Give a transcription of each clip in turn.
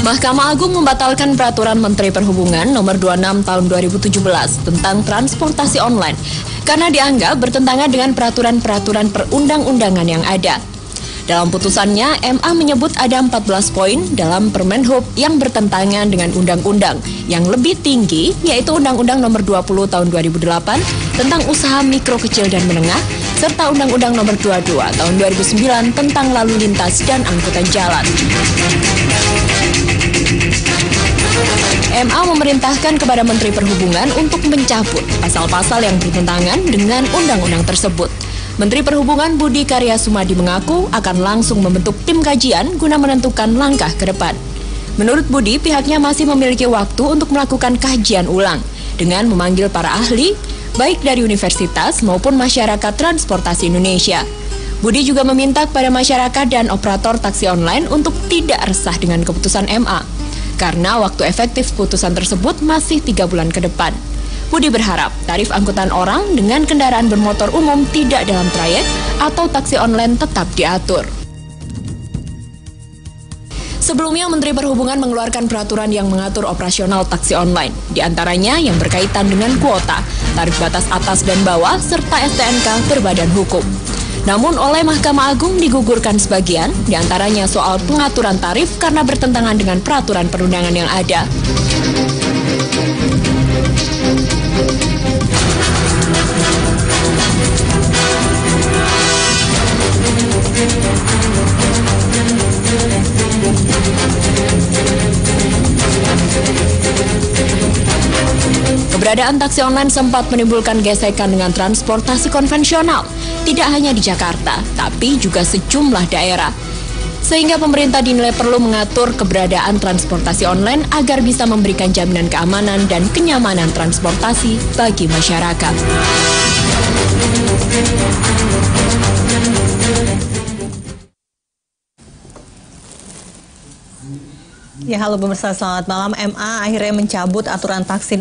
Mahkamah Agung membatalkan peraturan Menteri Perhubungan nomor 26 tahun 2017 tentang transportasi online karena dianggap bertentangan dengan peraturan-peraturan perundang-undangan yang ada. Dalam putusannya, MA menyebut ada 14 poin dalam Permenhub yang bertentangan dengan undang-undang yang lebih tinggi, yaitu Undang-Undang nomor 20 tahun 2008 tentang usaha mikro, kecil, dan menengah, serta Undang-Undang nomor 22 tahun 2009 tentang lalu lintas dan angkutan jalan. MA memerintahkan kepada Menteri Perhubungan untuk mencabut pasal-pasal yang bertentangan dengan undang-undang tersebut. Menteri Perhubungan Budi Karya Sumadi mengaku akan langsung membentuk tim kajian guna menentukan langkah ke depan. Menurut Budi, pihaknya masih memiliki waktu untuk melakukan kajian ulang dengan memanggil para ahli, baik dari universitas maupun masyarakat transportasi Indonesia. Budi juga meminta kepada masyarakat dan operator taksi online untuk tidak resah dengan keputusan MA, karena waktu efektif putusan tersebut masih 3 bulan ke depan. Budi berharap tarif angkutan orang dengan kendaraan bermotor umum tidak dalam trayek atau taksi online tetap diatur. Sebelumnya, Menteri Perhubungan mengeluarkan peraturan yang mengatur operasional taksi online, di antaranya yang berkaitan dengan kuota, tarif batas atas dan bawah, serta STNK berbadan hukum. Namun oleh Mahkamah Agung digugurkan sebagian, di antaranya soal pengaturan tarif karena bertentangan dengan peraturan perundangan yang ada. Keberadaan taksi online sempat menimbulkan gesekan dengan transportasi konvensional, tidak hanya di Jakarta, tapi juga sejumlah daerah. Sehingga pemerintah dinilai perlu mengatur keberadaan transportasi online agar bisa memberikan jaminan keamanan dan kenyamanan transportasi bagi masyarakat. Ya, halo pemirsa, selamat malam. MA akhirnya mencabut aturan taksi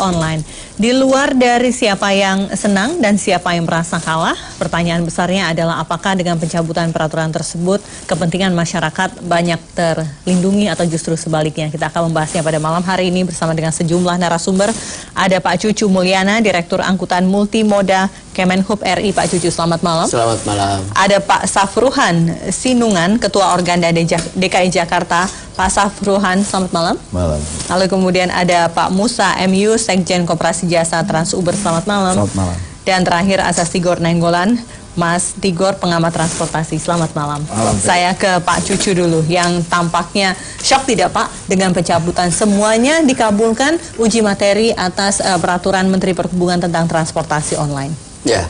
online. Di luar dari siapa yang senang dan siapa yang merasa kalah, pertanyaan besarnya adalah apakah dengan pencabutan peraturan tersebut kepentingan masyarakat banyak terlindungi atau justru sebaliknya. Kita akan membahasnya pada malam hari ini bersama dengan sejumlah narasumber. Ada Pak Cucu Mulyana, Direktur Angkutan Multimoda Kemenhub RI. Pak Cucu, selamat malam. Selamat malam. Ada Pak Safruhan Sinungan, Ketua Organda DKI Jakarta. Pak Safruhan, selamat malam. Malam. Lalu kemudian ada Pak Musa MU, Sekjen Koperasi Jasa Transuber, selamat malam. Selamat malam. Dan terakhir Asas Tigor Nainggolan, Mas Tigor, pengamat transportasi, selamat malam. Malam. Saya ke Pak Cucu dulu, yang tampaknya shock tidak Pak dengan pencabutan semuanya dikabulkan uji materi atas peraturan Menteri Perhubungan tentang transportasi online. Ya.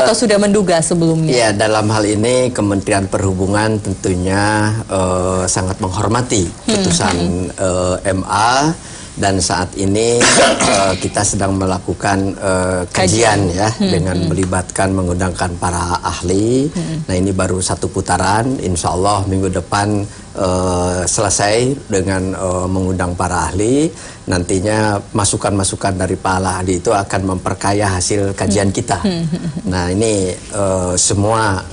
Atau sudah menduga sebelumnya? Ya, dalam hal ini Kementerian Perhubungan tentunya sangat menghormati putusan MA, dan saat ini kita sedang melakukan kajian ya, dengan melibatkan mengundangkan para ahli. Nah, ini baru satu putaran, insya Allah minggu depan selesai dengan mengundang para ahli. Nantinya masukan-masukan dari para ahli itu akan memperkaya hasil kajian kita. Nah, ini semua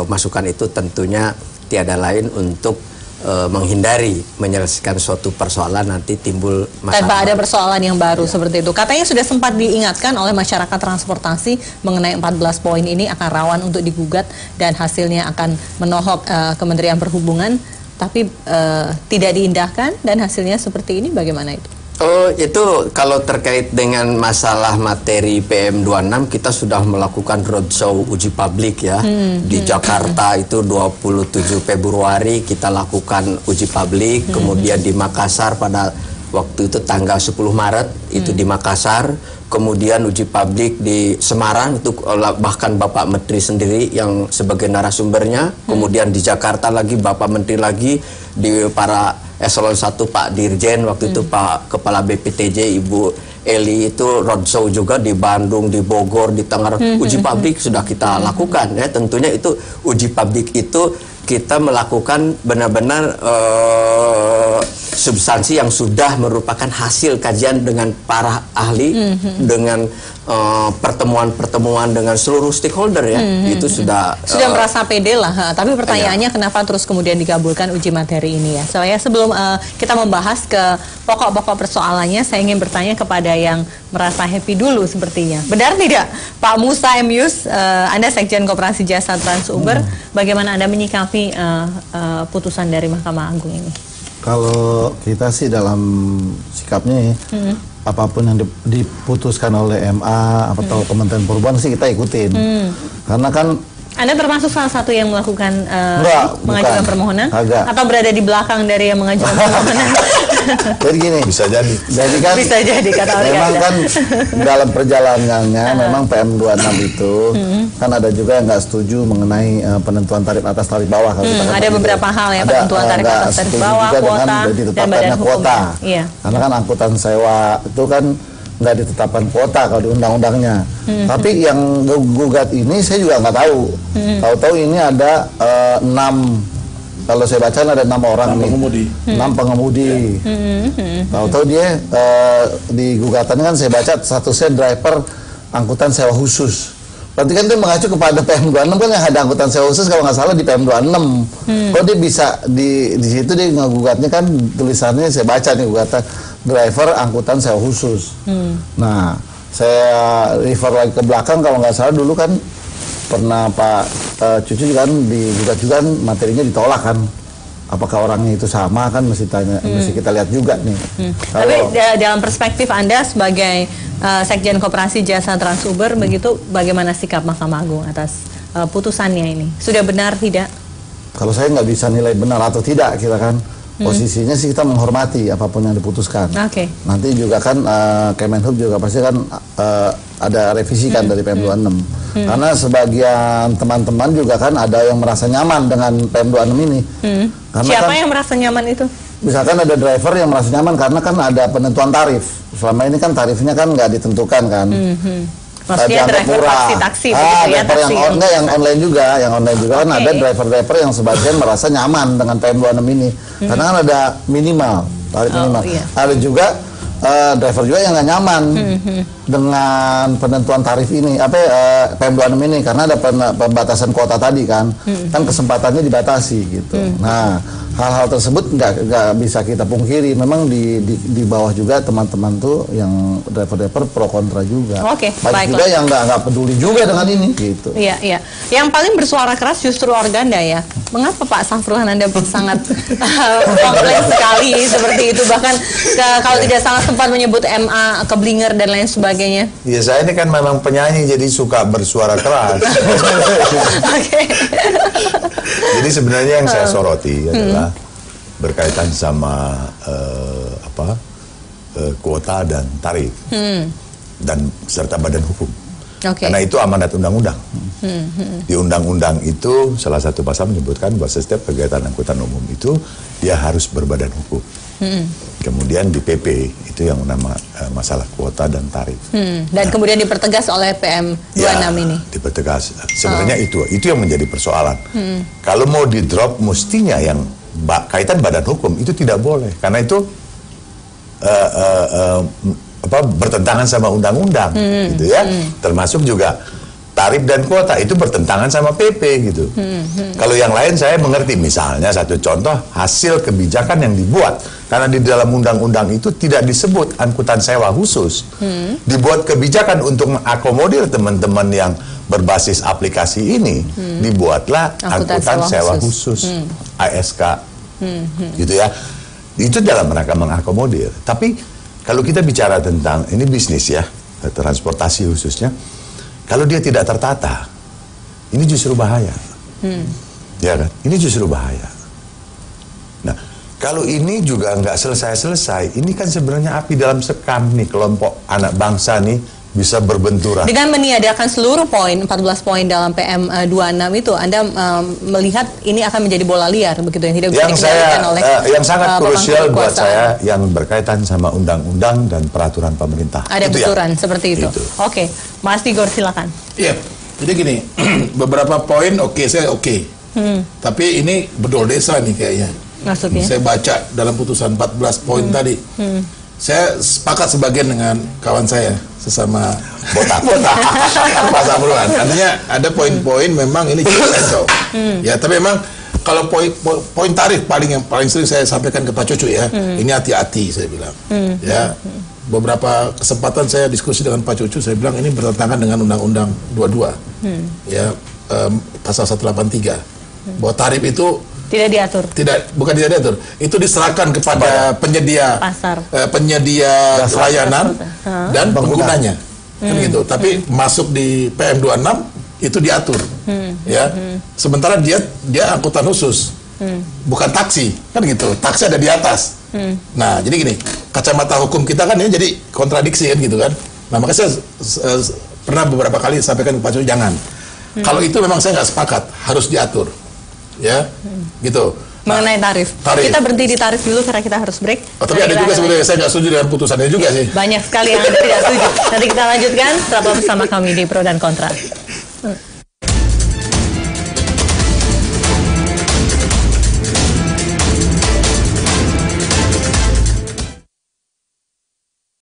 masukan itu tentunya tiada lain untuk menghindari menyelesaikan suatu persoalan nanti timbul masalah. Tanpa ada persoalan yang baru seperti itu. Katanya sudah sempat diingatkan oleh masyarakat transportasi mengenai 14 poin ini akan rawan untuk digugat dan hasilnya akan menohok Kementerian Perhubungan, tapi tidak diindahkan dan hasilnya seperti ini, bagaimana itu? Oh, itu kalau terkait dengan masalah materi PM26, kita sudah melakukan roadshow uji publik ya. Di Jakarta itu 27 Februari kita lakukan uji publik, kemudian di Makassar pada waktu itu tanggal 10 Maret itu di Makassar, kemudian uji publik di Semarang itu bahkan Bapak Menteri sendiri yang sebagai narasumbernya, kemudian di Jakarta lagi Bapak Menteri lagi, di para eselon 1 Pak Dirjen waktu itu Pak Kepala BPTJ Ibu Eli itu roadshow juga di Bandung, di Bogor, di Tangerang. Uji publik sudah kita lakukan ya. Tentunya itu uji publik itu kita melakukan benar-benar substansi yang sudah merupakan hasil kajian dengan para ahli, dengan pertemuan-pertemuan dengan seluruh stakeholder ya, itu sudah merasa pede lah. Tapi pertanyaannya kenapa terus kemudian dikabulkan uji materi ini ya? Saya sebelum kita membahas ke pokok-pokok persoalannya, saya ingin bertanya kepada yang merasa happy dulu sepertinya. Benar tidak, Pak Musa M. Yus, Anda Sekjen Koperasi Jasa Trans Uber, bagaimana Anda menyikapi putusan dari Mahkamah Agung ini? Kalau kita sih dalam sikapnya ya, apapun yang diputuskan oleh MA atau Kementerian Perhubungan sih kita ikutin. Karena kan Anda termasuk salah satu yang melakukan mengajukan bukan. permohonan? Agak. Atau berada di belakang dari yang mengajukan permohonan? Jadi gini, bisa jadi. Jadi kan bisa jadi kata memang kan dalam perjalanannya memang PM26 itu kan ada juga yang nggak setuju mengenai penentuan tarif atas tarif bawah. Kalau kita ada beberapa hal ya, penentuan tarif atas tarif bawah, kuota, dan badan kuota. Iya. Karena kan angkutan sewa itu kan nggak ditetapkan kuota kalau di undang-undangnya. Tapi yang gugat ini saya juga nggak tahu. Tahu-tahu ini ada 6, kalau saya baca ada 6 orang 6 pengemudi. 6 pengemudi. Tahu-tahu dia di gugatannya kan saya baca statusnya driver angkutan sewa khusus. Berarti kan dia mengacu kepada PM26 kan yang ada angkutan sewa khusus kalau nggak salah di PM26. Kok dia bisa di situ dia ngegugatnya kan tulisannya saya baca nih gugatan driver angkutan sewa khusus. Nah, saya refer lagi ke belakang kalau nggak salah dulu kan pernah Pak Cucu kan digugat juga kan materinya ditolak kan. Apakah orangnya itu sama kan mesti kita lihat juga nih. Tapi dalam perspektif Anda sebagai Sekjen Koperasi Jasa Trans Uber begitu, bagaimana sikap Mahkamah Agung atas putusannya ini? Sudah benar tidak? Kalau saya nggak bisa nilai benar atau tidak, kita kan posisinya sih kita menghormati apapun yang diputuskan. Nanti juga kan Kemenhub juga pasti kan ada revisi kan dari PM26. Karena sebagian teman-teman juga kan ada yang merasa nyaman dengan PM26 ini. Karena siapa kan, yang merasa nyaman itu? Misalkan ada driver yang merasa nyaman karena kan ada penentuan tarif. Selama ini kan tarifnya kan nggak ditentukan kan. Maksudnya driver taksi-taksi begitu ya, taksi yang online juga kan ada driver-driver yang sebagian merasa nyaman dengan PM26 ini. Karena kan ada minimal, tarif minimal. Ada juga driver juga yang nggak nyaman dengan penentuan tarif ini, PM26 ini, karena ada pembatasan kuota tadi kan, kan kesempatannya dibatasi gitu. Nah, hal-hal tersebut nggak bisa kita pungkiri. Memang di bawah juga teman-teman tuh yang driver-driver pro kontra juga. Banyak juga yang nggak peduli juga dengan ini gitu. Iya, iya. Yang paling bersuara keras justru Organda ya. Mengapa Pak Safruhan Anda sangat kompleks sekali seperti itu? Bahkan kalau tidak salah sempat menyebut MA keblinger dan lain sebagainya. Ya saya ini kan memang penyanyi jadi suka bersuara keras. Jadi sebenarnya yang saya soroti adalah berkaitan sama kuota dan tarif dan serta badan hukum. Karena itu amanat undang-undang. Di undang-undang itu salah satu pasal menyebutkan bahwa setiap kegiatan angkutan umum itu dia harus berbadan hukum. Kemudian di PP itu yang nama masalah kuota dan tarif. Dan kemudian dipertegas oleh PM26 ini. Dipertegas. Sebenarnya itu yang menjadi persoalan. Kalau mau di drop mestinya yang kaitan badan hukum itu tidak boleh karena itu bertentangan sama undang-undang gitu ya. Termasuk juga tarif dan kuota itu bertentangan sama PP gitu. Kalau yang lain saya mengerti, misalnya satu contoh hasil kebijakan yang dibuat karena di dalam undang-undang itu tidak disebut angkutan sewa khusus. Dibuat kebijakan untuk mengakomodir teman-teman yang berbasis aplikasi ini, dibuatlah angkutan sewa khusus, ASK, gitu ya. Itu dalam rangka mengakomodir. Tapi kalau kita bicara tentang ini bisnis ya, transportasi khususnya, kalau dia tidak tertata, ini justru bahaya. Ya kan? Ini justru bahaya. Nah, kalau ini juga nggak selesai-selesai, ini kan sebenarnya api dalam sekam nih, kelompok anak bangsa nih bisa berbenturan. Dengan meniadakan seluruh poin, 14 poin dalam PM26 itu, Anda melihat ini akan menjadi bola liar begitu yang tidak bisa dikendalikan oleh yang sangat krusial buat saya yang berkaitan sama undang-undang dan peraturan pemerintah. Ada benturan seperti itu. Oke, Mas Tigor silakan. Iya, jadi gini, beberapa poin saya oke. Tapi ini bedol desa nih kayaknya. Maksudnya? Saya baca dalam putusan 14 poin tadi. Saya sepakat sebagian dengan kawan saya sesama botak. Pak Sapruan. Artinya ada poin-poin memang ini cukup kacau. Ya, tapi memang kalau poin tarif yang paling sering saya sampaikan ke Pak Cucu ya, ini hati-hati saya bilang. Ya, beberapa kesempatan saya diskusi dengan Pak Cucu, saya bilang ini bertentangan dengan Undang-Undang 22. Ya, pasal 183. Bahwa tarif itu tidak diatur. Bukan tidak diatur. Itu diserahkan kepada penyedia pasar, penyedia layanan dan penggunanya. Kan gitu. Tapi masuk di PM 26 itu diatur. Ya. Sementara dia angkutan khusus. Bukan taksi, kan gitu. Taksi ada di atas. Nah, jadi gini, kacamata hukum kita kan ini jadi kontradiksi kan gitu kan. Nah, makanya saya pernah beberapa kali sampaikan ke Pak Cucu, jangan. Kalau itu memang saya nggak sepakat, harus diatur. Ya, gitu. Mengenai tarif. Kita berhenti di tarif dulu karena kita harus break. Tapi ada juga sebenarnya saya nggak setuju dengan putusannya juga sih. Banyak sekali yang tidak setuju. Nanti kita lanjutkan setelah bersama kami di Pro dan Kontra.